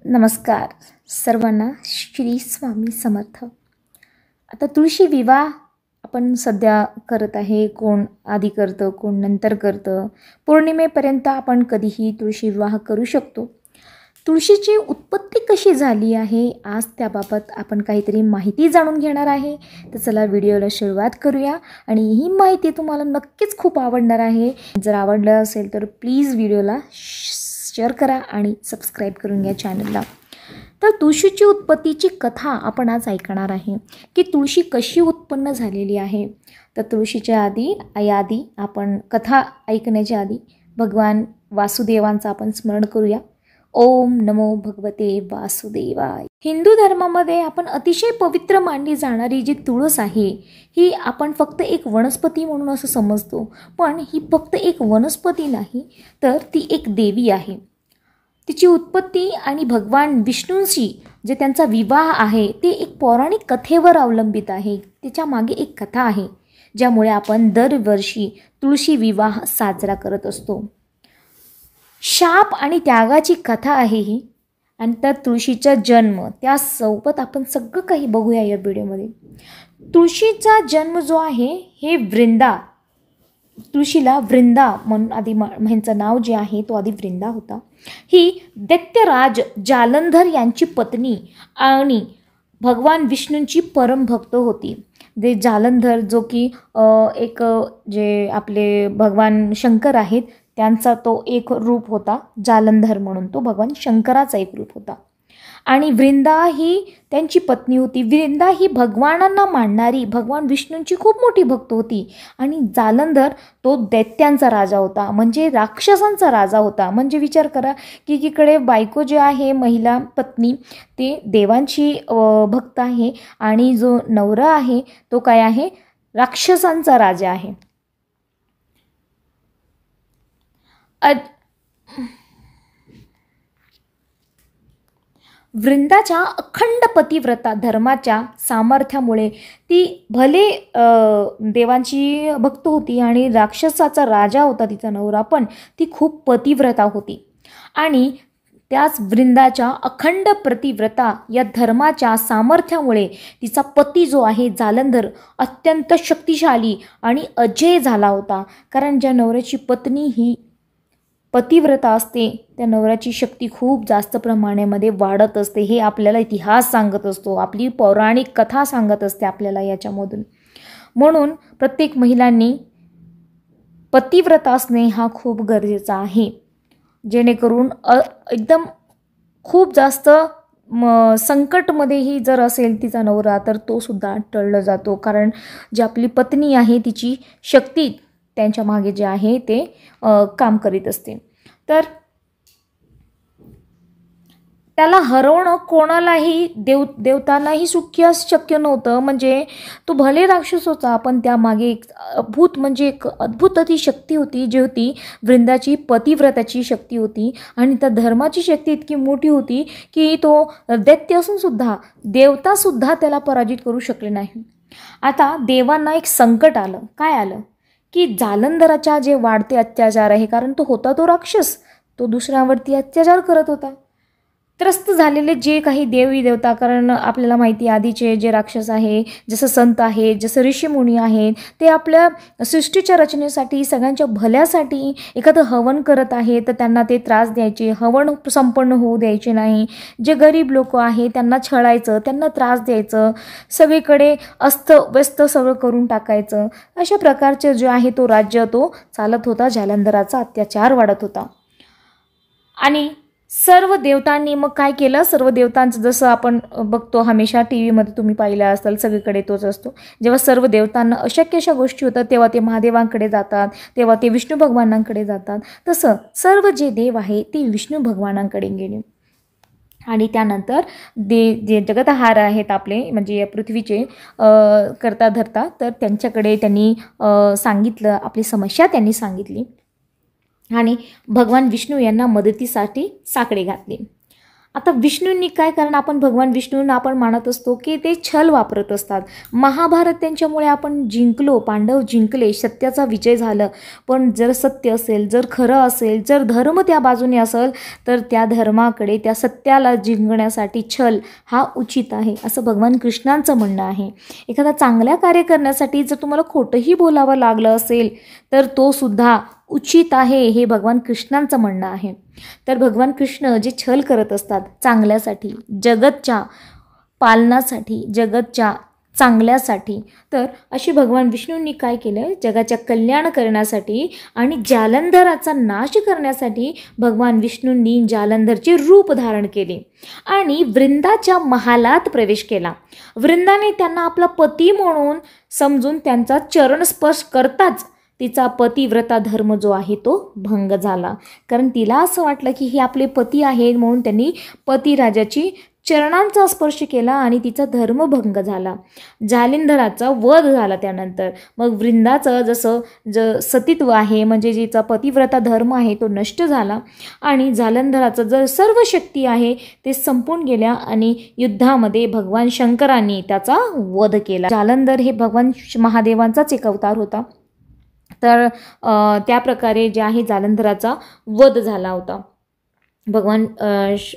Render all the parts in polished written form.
नमस्कार सर्वांना, श्री स्वामी समर्थ। आता तुळशी विवाह आपण सध्या करत आहे, कोण आधी करतं कोण नंतर करतं। पौर्णिमेपर्यंत आपण कधीही तुळशी विवाह करू शकतो। तुळशीची उत्पत्ती कशी झाली आहे आज त्याबाबत आपण काहीतरी माहिती जाणून घेणार आहे। तर चला व्हिडिओला सुरुवात करूया आणि ही माहिती तुम्हाला नक्कीच खूप आवडणार आहे। जर आवडलं असेल तर प्लीज व्हिडिओला शेअर करा आणि सबस्क्राईब करून घ्या चॅनलला। तर तुळशीची उत्पत्तीची कथा आपण आज ऐकणार आहे की तुळशी कशी उत्पन्न झालेली आहे। तर तुळशीच्या आधी आपण कथा ऐकण्याच्या आधी भगवान वासुदेवांचा आपण स्मरण करूया। ओम नमो भगवते वासुदेवाय। हिंदू धर्मामध्ये आपण अतिशय पवित्र मानली जाणारी जी तुळस आहे ही आपण फक्त एक वनस्पती म्हणून असं समजतो, पण ही फक्त एक वनस्पती नाही तर ती एक देवी आहे। तिची उत्पत्ती आणि भगवान विष्णूंशी जे त्यांचा विवाह आहे ते एक पौराणिक कथेवर अवलंबित आहे। त्याच्या मागे एक कथा आहे ज्यामुळे आपण दरवर्षी तुळशी विवाह साजरा करत असतो। शाप आणि त्यागाची कथा आहे ही, आणि त्या तुळशीचा जन्म त्यासोबत आपण सगळं काही बघूया या व्हिडिओमध्ये। तुळशीचा जन्म जो आहे हे तुळशीला वृंदा म्हणून आधी ह्यांचं नाव जे आहे तो आधी वृंदा होता। ही दैत्यराज जालंधर यांची पत्नी आणि भगवान विष्णूंची परमभक्त होती। जे जालंधर जो की एक जे आपले भगवान शंकर आहेत त्यांचा तो एक रूप होता, जालंधर म्हणून तो भगवान शंकराचा एक रूप होता। आणि वृंदा ही त्यांची पत्नी होती। वृंदा ही भगवानांना मानणारी भगवान विष्णूंची खूप मोठी भक्त होती। आणि जालंधर तो दैत्यांचा राजा होता, म्हणजे राक्षसांचा राजा होता। म्हणजे विचार करा की एकीकडे बायको जे आहे महिला पत्नी ते देवांची भक्त आहे आणि जो नवरा आहे तो काय आहे, राक्षसांचा राजा आहे। वृंदाच्या अखंड पतिव्रता धर्माच्या सामर्थ्यामुळे ती भले देवांची भक्त होती आणि राक्षसाचा राजा होता तिचा नवरा, पण ती खूप पतिव्रता होती। आणि त्याच वृंदाच्या अखंड पतिव्रता या धर्माच्या सामर्थ्यामुळे तिचा पती जो आहे जालंधर अत्यंत शक्तिशाली आणि अजय झाला होता। कारण ज्या नवऱ्याची पत्नी ही पतिव्रता असते त्या नवऱ्याची शक्ती खूप जास्त प्रमाणामध्ये वाढत असते, हे आपल्याला इतिहास सांगत असतो, आपली पौराणिक कथा सांगत असते आपल्याला याच्यामधून। म्हणून प्रत्येक महिलांनी पतिव्रता असणे हा खूप गरजेचा आहे, जेणेकरून एकदम खूप जास्त संकटमध्येही जर असेल तिचा नवरा तर तो सुद्धा टळला जातो। कारण जी आपली पत्नी आहे तिची शक्ती त्यांच्या मागे जे आहे ते काम करीत असते। तर त्याला हरवणं कोणालाही देवतांनाही शक्य नव्हतं। म्हणजे तो भले राक्षस होता पण त्यामागे एक अद्भुत ती शक्ती होती, जी होती वृंदाची पतिव्रताची शक्ती होती। आणि त्या धर्माची शक्ती इतकी मोठी होती की तो दैत्य असून सुद्धा देवतासुद्धा त्याला पराजित करू शकले नाही। आता देवांना एक संकट आलं। काय आलं की जालंधराच्या जे वाढते अत्याचार आहे, कारण तो होता तो राक्षस, तो दुसऱ्यावरती अत्याचार करत होता। त्रस्त झालेले जे काही देवी देवता, कारण आपल्याला माहिती आधीचे जे राक्षस आहे, जसं संत आहे, जसं ऋषीमुनी आहेत, ते आपल्या सृष्टीच्या रचनेसाठी सगळ्यांच्या भल्यासाठी एखादं हवन करत आहे तर त्यांना ते त्रास द्यायचे, हवन संपन्न होऊ द्यायचे नाही। जे गरीब लोक आहे त्यांना छळायचं, त्यांना त्रास द्यायचं, सगळीकडे अस्तव्यस्त सगळं करून टाकायचं। अशा प्रकारचे जे आहे तो राज्य तो चालत होता, जालंधराचा अत्याचार वाढत होता। आणि सर्व देवतांनी मग काय केलं, सर्व देवतांचं जसं आपण बघतो हमेशा टी व्हीमध्ये तुम्ही पाहिलं असाल सगळीकडे तोच असतो, जेव्हा सर्व देवतांना अशक्य अशा गोष्टी होतात तेव्हा ते महादेवांकडे जातात, तेव्हा ते विष्णू भगवानांकडे जातात। तसं सर्व जे देव आहे ते विष्णू भगवानांकडे गेले। आणि त्यानंतर जे जगतहार आहेत आपले, म्हणजे या पृथ्वीचे करता धरता, तर त्यांच्याकडे त्यांनी सांगितलं, आपली समस्या त्यांनी सांगितली आणि भगवान विष्णू यांना मदतीसाठी साकडे घातले। आता विष्णूंनी काय, कारण आपण भगवान विष्णूंना आपण मानत असतो की ते छल वापरत असतात. महाभारत त्यांच्यामुळे आपण जिंकलो, पांडव जिंकले, सत्याचा विजय झाला. पण जर सत्य असेल, जर खरं असेल, जर धर्म त्या बाजूने असेल, तर त्या धर्माकडे, त्या सत्याला जिंकण्यासाठी छल हा उचित आहे, असं भगवान कृष्णांचं म्हणणं आहे. एखादा चांगल्या कार्य करण्यासाठी जर तुम्हाला खोटंही बोलावं लागलं असेल तर तो सुद्धा उचित आहे, हे भगवान कृष्णांचं म्हणणं आहे. तर भगवान कृष्ण जे छल करत असतात चांगल्यासाठी, जगतच्या पालनासाठी, जगतच्या चांगल्यासाठी, तर अशी भगवान विष्णूंनी काय केलं, जगाच्या कल्याण करण्यासाठी आणि जालंधराचा नाश करण्यासाठी भगवान विष्णूंनी जालंधरचे रूप धारण केले आणि वृंदाच्या महालात प्रवेश केला. वृंदाने त्यांना आपला पती म्हणून समजून त्यांचा चरण स्पर्श करताच तिचा पतिव्रता धर्म जो आहे तो भंग झाला. कारण तिला असं वाटलं की हे आपले पती आहेत, म्हणून त्यांनी पतिराजाची चरणांचा स्पर्श केला आणि तिचा धर्मभंग झाला. जालिंधराचा वध झाला त्यानंतर. मग वृंदाचं जसं सतीत्व आहे, म्हणजे जिचा पतिव्रता धर्म आहे तो नष्ट झाला आणि जालंधराचं जर सर्व शक्ती आहे ते संपून गेल्या आणि युद्धामध्ये भगवान शंकरांनी त्याचा वध केला. जालंधर हे भगवान महादेवांचाच एक अवतार होता. तर त्या प्रकारे जे आहे जालंधराचा वध झाला होता. भगवान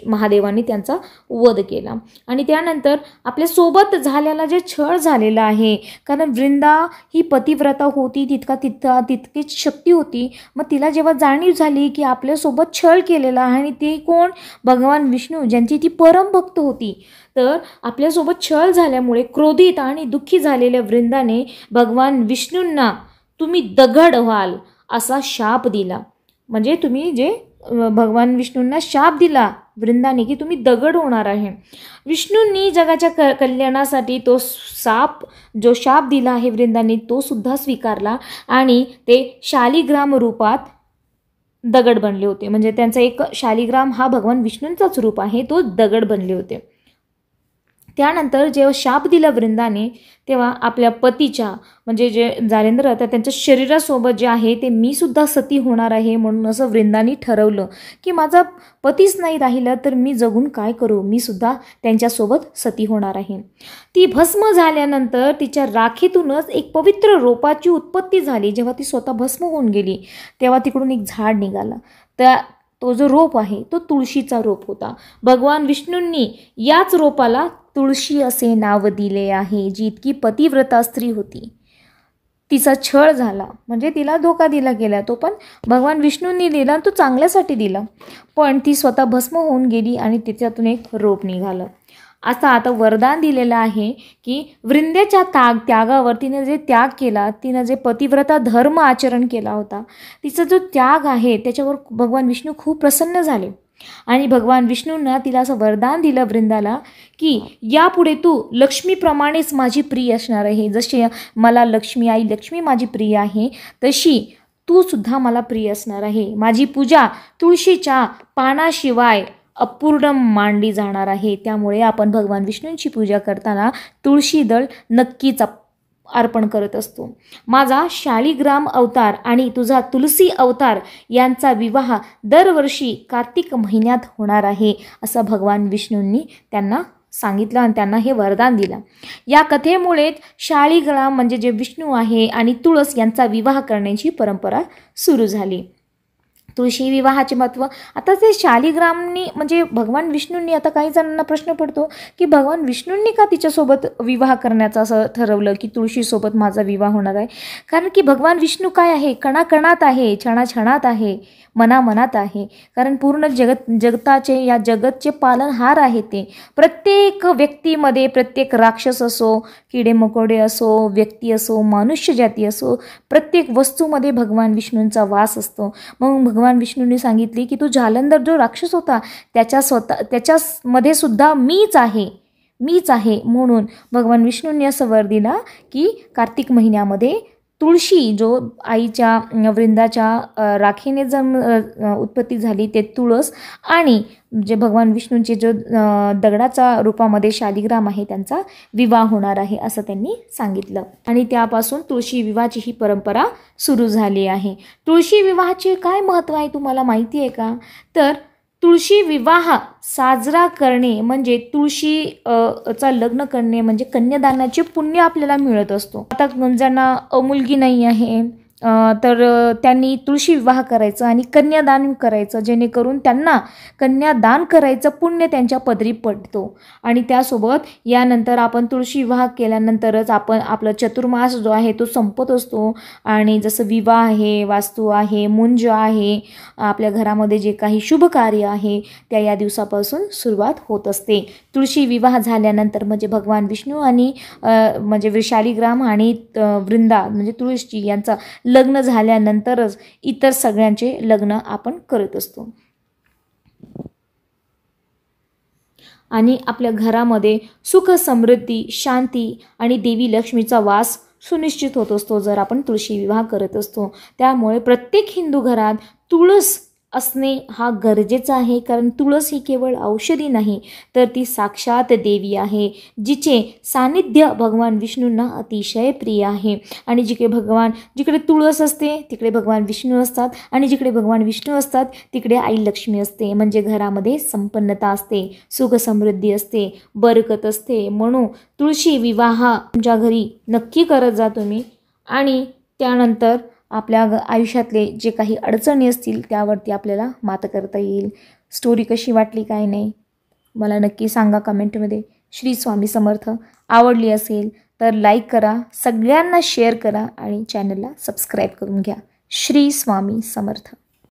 महादेवांनी त्यांचा वध केला आणि त्यानंतर आपल्यासोबत झालेला जे छळ झालेला आहे, कारण वृंदा ही पतिव्रता होती, तितकीच शक्ती होती. मग तिला जेव्हा जाणीव झाली की आपल्यासोबत छळ केलेला आहे, आणि ते कोण, भगवान विष्णू, ज्यांची ती परमभक्त होती, तर आपल्यासोबत छळ झाल्यामुळे क्रोधित आणि दुःखी झालेल्या वृंदाने भगवान विष्णूंना तुम्ही दगड व्हाल असा शाप दिला. म्हणजे तुम्ही जे भगवान विष्णूंना शाप दिला वृंदाने की तुम्ही दगड होणार आहे. विष्णूंनी जगाच्या कल्याणासाठी तो जो शाप दिला आहे वृंदाने तो सुद्धा स्वीकारला आणि ते शालिग्राम रूपात दगड बनले होते. म्हणजे त्यांचा एक शालिग्राम हा भगवान विष्णूंचाच रूप आहे, तो दगड बनले होते. त्यानंतर जेव्हा शाप दिला वृंदाने, तेव्हा आपल्या पतीच्या, म्हणजे जे जालेंद्र होता त्यांच्या शरीरासोबत जे आहे ते मी सुद्धा सती होणार आहे, म्हणून असं वृंदाने ठरवलं की माझा पतीच नाही राहिलं तर मी जगून काय करू, मी सुद्धा त्यांच्यासोबत सती होणार आहे. ती भस्म झाल्यानंतर तिच्या राखेतूनच एक पवित्र रोपाची उत्पत्ती झाली. जेव्हा ती स्वतः भस्म होऊन गेली तेव्हा तिकडून एक झाड निघाला. तो जो रोप आहे तो तुळशीचा रोप होता. भगवान विष्णूंनी याच रोपाला तुळशी असे नाव दिले आहे. जी इतकी पतिव्रता स्त्री होती, तिचा छळ झाला, म्हणजे तिला धोका दिला गेला, तो पण भगवान विष्णूंनी दिला, तो चांगल्यासाठी दिला, पण ती स्वतः भस्म होऊन गेली आणि तिच्यातून एक रोप निघालं. आता वरदान दिलेलं आहे की वृंदेच्या त्यागावर तिने जे त्याग केला, तिनं जे पतिव्रता धर्म आचरण केला होता, तिचा जो त्याग आहे त्याच्यावर भगवान विष्णू खूप प्रसन्न झाले आणि भगवान विष्णूंना तिला असं वरदान दिलं वृंदाला की यापुढे तू लक्ष्मीप्रमाणेच माझी प्रिय असणार आहे. जशी मला आई लक्ष्मी माझी प्रिय आहे, तशी तू सुद्धा मला प्रिय असणार आहे. माझी पूजा तुळशीच्या पानाशिवाय अपूर्ण मांडली जाणार आहे. त्यामुळे आपण भगवान विष्णूंची पूजा करताना तुळशी दळ नक्कीच अर्पण करत असतो. माझा शालिग्राम अवतार आणि तुझा तुलसी अवतार यांचा विवाह दरवर्षी कार्तिक महिन्यात होणार आहे, असं भगवान विष्णूंनी त्यांना सांगितलं आणि त्यांना हे वरदान दिलं. या कथेमुळेच शालिग्राम म्हणजे जे विष्णू आहे आणि तुळस यांचा विवाह करण्याची परंपरा सुरू झाली. तुळशी विवाहाचे महत्त्व. आता ते शालिग्रामनी म्हणजे भगवान विष्णूंनी, आता काही जणांना प्रश्न पडतो की भगवान विष्णूंनी का तिच्यासोबत विवाह करण्याचं असं ठरवलं की तुळशीसोबत माझा विवाह होणार आहे. कारण की भगवान विष्णू काय आहे, कणाकणात आहे, क्षणाक्षणात आहे, मनामनात आहे. कारण पूर्ण जगताचे, या जगतचे पालनहार आहे ते. प्रत्येक व्यक्तीमध्ये, प्रत्येक राक्षस असो, किडे मकोडे असो, व्यक्ती असो, मनुष्य जाती असो, प्रत्येक वस्तूमध्ये भगवान विष्णूंचा वास असतो. मग भगवान विष्णूंनी सांगितले की तो जालंधर जो राक्षस होता त्याच्यामध्ये सुद्धा मीच आहे. म्हणून भगवान विष्णूंनी असं वर दिला की कार्तिक महिन्यामध्ये तुळशी, जो आईच्या वृंदाच्या राखेने उत्पत्ती झाली, ते तुळस आणि जे भगवान विष्णूंचे जो दगडाचा रूपामध्ये शालिग्राम आहे त्यांचा विवाह होणार आहे, असं त्यांनी सांगितलं. आणि त्यापासून तुळशी विवाहाची ही परंपरा सुरू झाली आहे. तुळशी विवाहाचे काय महत्त्व आहे तुम्हाला माहिती आहे का? तर तुळशी विवाह साजरा करणे म्हणजे तुळशी चा लग्न करणे म्हणजे कन्यादानाचे पुण्य आपल्याला मिळत असतो. आता ज्यांना मुलगी नाही आहे तर त्यांनी तुळशी विवाह करायचं आणि कन्यादान करायचं, जेणेकरून त्यांना कन्यादान करायचं पुण्य त्यांच्या पदरी पडतो. आणि त्यासोबत यानंतर आपण तुळशी विवाह केल्यानंतरच आपण आपला चतुर्मास जो आहे तो संपत असतो. आणि जसं विवाह आहे, वास्तू आहे, मुंज आहे, आपल्या घरामध्ये जे काही शुभ कार्य आहे त्या या दिवसापासून सुरुवात होत असते. तुळशी विवाह झाल्यानंतर म्हणजे भगवान विष्णू आणि म्हणजे शालिग्राम आणि वृंदा म्हणजे तुळशी यांचा लग्न झाल्यानंतरच इतर सगळ्यांचे लग्न आपण करत असतो. आणि आपल्या घरामध्ये सुख, समृद्धी, शांती आणि देवी लक्ष्मीचा वास सुनिश्चित होत असतो जर आपण तुळशी विवाह करत असतो. त्यामुळे प्रत्येक हिंदू घरात तुळस असणे हा गरजेचा आहे, कारण तुळस ही केवळ औषधी नाही तर ती साक्षात देवी आहे, जिचे सानिध्य भगवान विष्णूंना अतिशय प्रिय आहे. आणि जिकडे तुळस असते तिकडे भगवान विष्णू असतात, आणि जिकडे भगवान विष्णू असतात तिकडे आई लक्ष्मी असते. म्हणजे घरामध्ये संपन्नता असते, सुख समृद्धी असते, बरकत असते. म्हणून तुळशी विवाह तुमच्या घरी नक्की करत जा तुम्ही. आणि त्यानंतर आपल्या आयुष्यातले जे काही अडचणी असतील त्यावरती आपल्याला मात करता येईल. स्टोरी कशी वाटली काय नाही मला नक्की सांगा कमेंटमध्ये. श्री स्वामी समर्थ. आवडली असेल तर लाईक करा, सगळ्यांना शेअर करा आणि चॅनलला सबस्क्राईब करून घ्या. श्री स्वामी समर्थ.